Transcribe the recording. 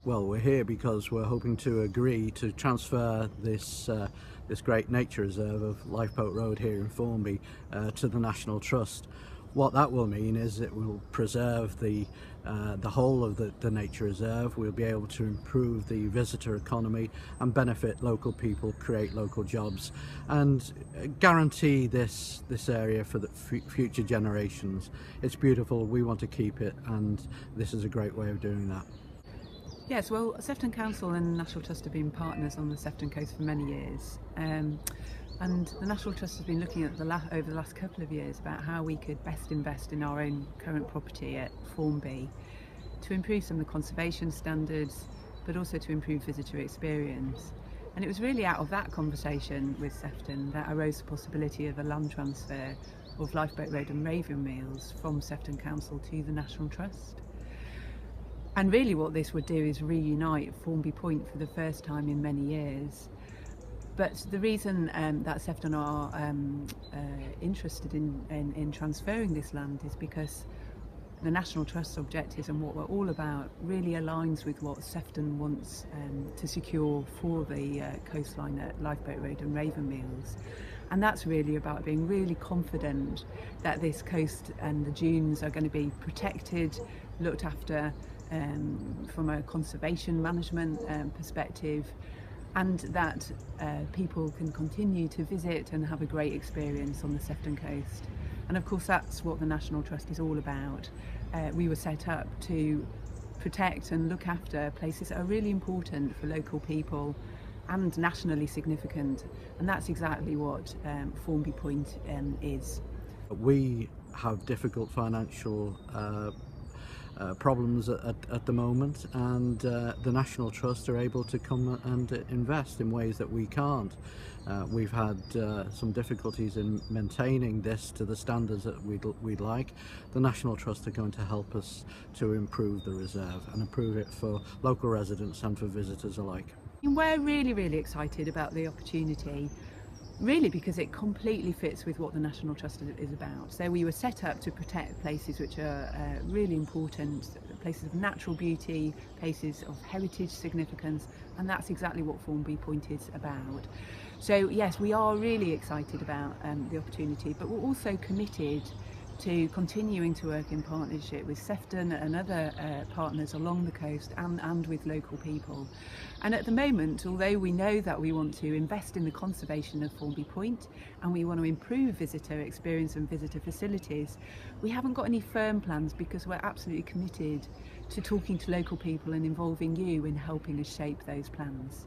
Well, we're here because we're hoping to agree to transfer this great nature reserve of Lifeboat Road here in Formby to the National Trust. What that will mean is it will preserve the whole of the nature reserve. We'll be able to improve the visitor economy and benefit local people, create local jobs, and guarantee this area for the future generations. It's beautiful, we want to keep it, and this is a great way of doing that. Yes, well, Sefton Council and the National Trust have been partners on the Sefton coast for many years, and the National Trust has been looking at over the last couple of years about how we could best invest in our own current property at Formby to improve some of the conservation standards, but also to improve visitor experience. And it was really out of that conversation with Sefton that arose the possibility of a land transfer of Lifeboat Road and Ravenmeols from Sefton Council to the National Trust. And really what this would do is reunite Formby Point for the first time in many years. But the reason that Sefton are interested in transferring this land is because the National Trust's objectives and what we're all about really aligns with what Sefton wants to secure for the coastline at Lifeboat Road and Ravenmeols. And that's really about being really confident that this coast and the dunes are going to be protected, looked after from a conservation management perspective, and that people can continue to visit and have a great experience on the Sefton coast. And of course that's what the National Trust is all about. We were set up to protect and look after places that are really important for local people and nationally significant, and that's exactly what Formby Point is. We have difficult financial problems at the moment, and the National Trust are able to come and invest in ways that we can't. We've had some difficulties in maintaining this to the standards that we'd like. The National Trust are going to help us to improve the reserve and improve it for local residents and for visitors alike. We're really excited about the opportunity, really because it completely fits with what the National Trust is about. So we were set up to protect places which are really important, places of natural beauty, places of heritage significance, and that's exactly what Formby Point is about. So yes, we are really excited about the opportunity, but we're also committed to continuing to work in partnership with Sefton and other partners along the coast and with local people. And at the moment, although we know that we want to invest in the conservation of Formby Point and we want to improve visitor experience and visitor facilities, we haven't got any firm plans because we're absolutely committed to talking to local people and involving you in helping us shape those plans.